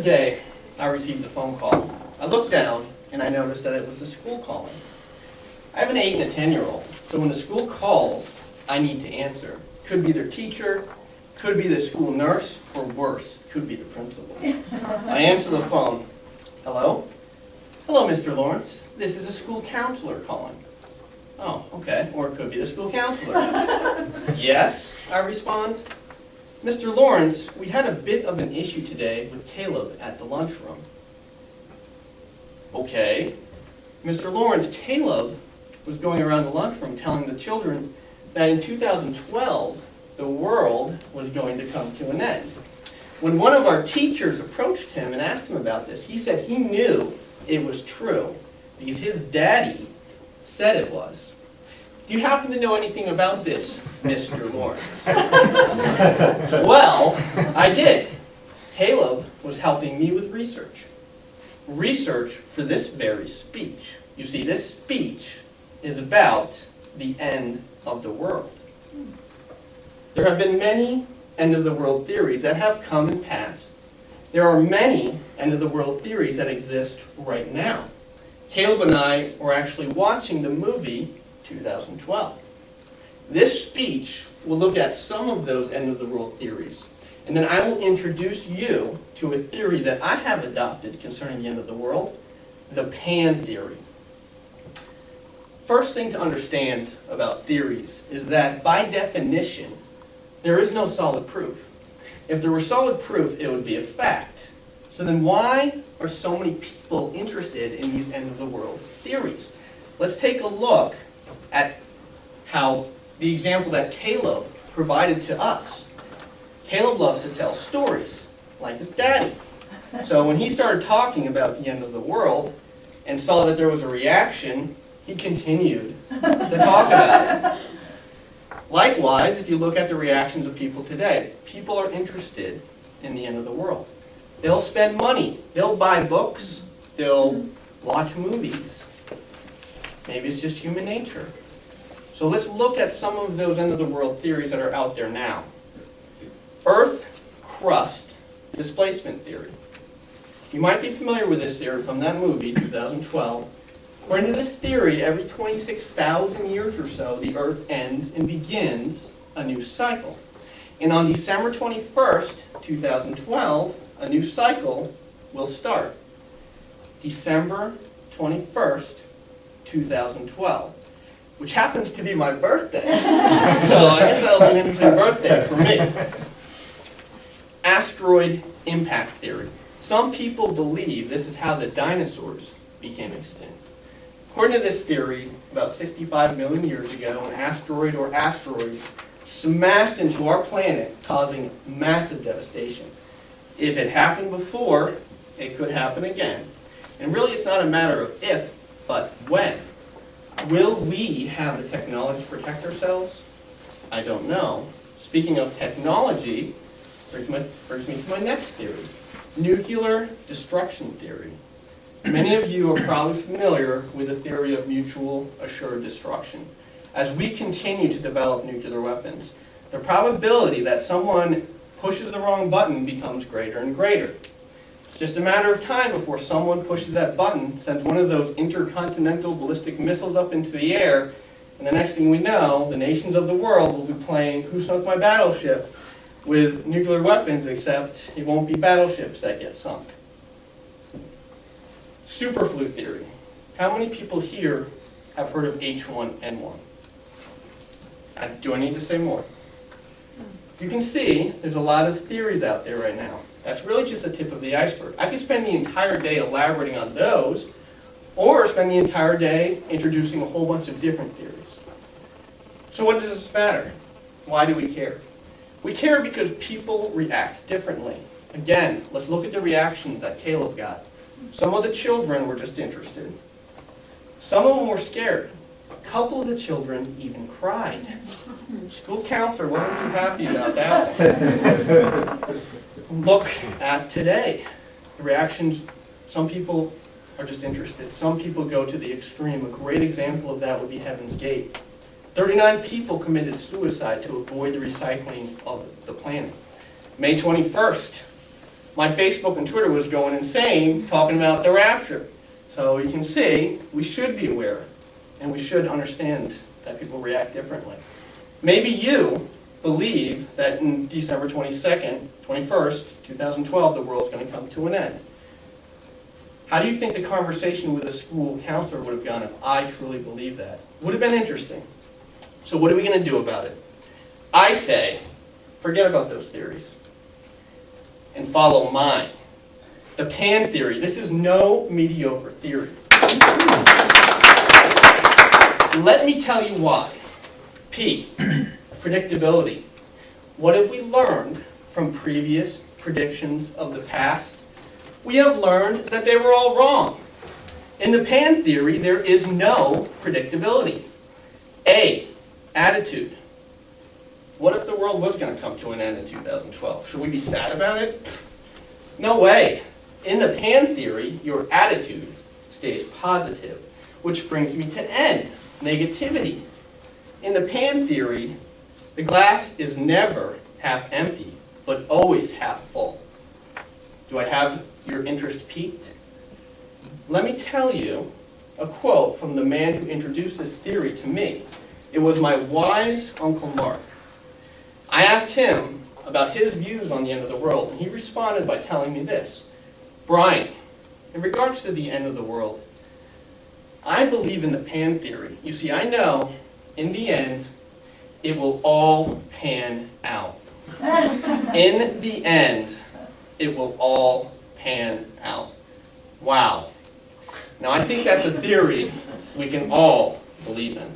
day, I received a phone call. I looked down, and I noticed that it was the school calling. I have an 8 and a 10-year-old, so when the school calls, I need to answer. Could be their teacher, could be the school nurse, or worse, could be the principal. I answer the phone. Hello? Hello, Mr. Lawrence. This is a school counselor calling. Oh, okay. Or it could be the school counselor. Yes, I respond. Mr. Lawrence, we had a bit of an issue today with Caleb at the lunchroom. Okay. Mr. Lawrence, Caleb was going around the lunchroom telling the children that in 2012, the world was going to come to an end. When one of our teachers approached him and asked him about this, he said he knew it was true because his daddy said it was. Do you happen to know anything about this, Mr. Lawrence? Well, I did. Caleb was helping me with research. Research for this very speech. You see, this speech is about the end of the world. There have been many end-of-the-world theories that have come and passed. There are many end-of-the-world theories that exist right now. Caleb and I were actually watching the movie 2012. This speech will look at some of those end-of-the-world theories, and then I will introduce you to a theory that I have adopted concerning the end of the world, the pan theory. First thing to understand about theories is that, by definition, there is no solid proof. If there were solid proof, it would be a fact. So then why are so many people interested in these end-of-the-world theories? Let's take a look at how the example that Caleb provided to us. Caleb loves to tell stories, like his daddy. So when he started talking about the end of the world and saw that there was a reaction, he continued to talk about it. Likewise, if you look at the reactions of people today, people are interested in the end of the world. They'll spend money. They'll buy books. They'll watch movies. Maybe it's just human nature. So let's look at some of those end-of-the-world theories that are out there now. Earth crust displacement theory. You might be familiar with this theory from that movie, 2012. According to this theory, every 26,000 years or so, the Earth ends and begins a new cycle. And on December 21st, 2012, a new cycle will start. December 21st, 2012, which happens to be my birthday. So I guess that'll be an interesting birthday for me. Asteroid impact theory. Some people believe this is how the dinosaurs became extinct. According to this theory, about 65 million years ago, an asteroid or asteroids smashed into our planet, causing massive devastation. If it happened before, it could happen again. And really, it's not a matter of if, but when. Will we have the technology to protect ourselves? I don't know. Speaking of technology, brings me to my next theory, nuclear destruction theory. Many of you are probably familiar with the theory of mutual assured destruction. As we continue to develop nuclear weapons, the probability that someone pushes the wrong button becomes greater and greater. It's just a matter of time before someone pushes that button, sends one of those intercontinental ballistic missiles up into the air, and the next thing we know, the nations of the world will be playing Who Sunk My Battleship with nuclear weapons, except it won't be battleships that get sunk. Superflu theory. How many people here have heard of H1N1? Do I need to say more? As you can see, there's a lot of theories out there right now. That's really just the tip of the iceberg. I could spend the entire day elaborating on those, or spend the entire day introducing a whole bunch of different theories. So what does this matter? Why do we care? We care because people react differently. Again, let's look at the reactions that Caleb got. Some of the children were just interested. Some of them were scared. A couple of the children even cried. School counselor wasn't too happy about that one. Look at today. The reactions, some people are just interested. Some people go to the extreme. A great example of that would be Heaven's Gate. 39 people committed suicide to avoid the recycling of the planet. May 21st, My Facebook and Twitter was going insane talking about the rapture. So you can see, we should be aware, and we should understand that people react differently. Maybe you believe that in December 21st, 2012, the world's going to come to an end. How do you think the conversation with a school counselor would have gone if I truly believed that? Would have been interesting. So what are we going to do about it? I say, forget about those theories and follow mine. The pan theory. This is no mediocre theory. Let me tell you why. P, predictability. What have we learned from previous predictions of the past? We have learned that they were all wrong. In the pan theory, there is no predictability. A, attitude. What if the world was going to come to an end in 2012? Should we be sad about it? No way. In the pan theory, your attitude stays positive, which brings me to N, negativity. In the pan theory, the glass is never half empty, but always half full. Do I have your interest piqued? Let me tell you a quote from the man who introduced this theory to me. It was my wise Uncle Mark. I asked him about his views on the end of the world, and he responded by telling me this. Brian, in regards to the end of the world, I believe in the pan theory. You see, I know, in the end, it will all pan out. In the end, it will all pan out. Wow. Now, I think that's a theory we can all believe in.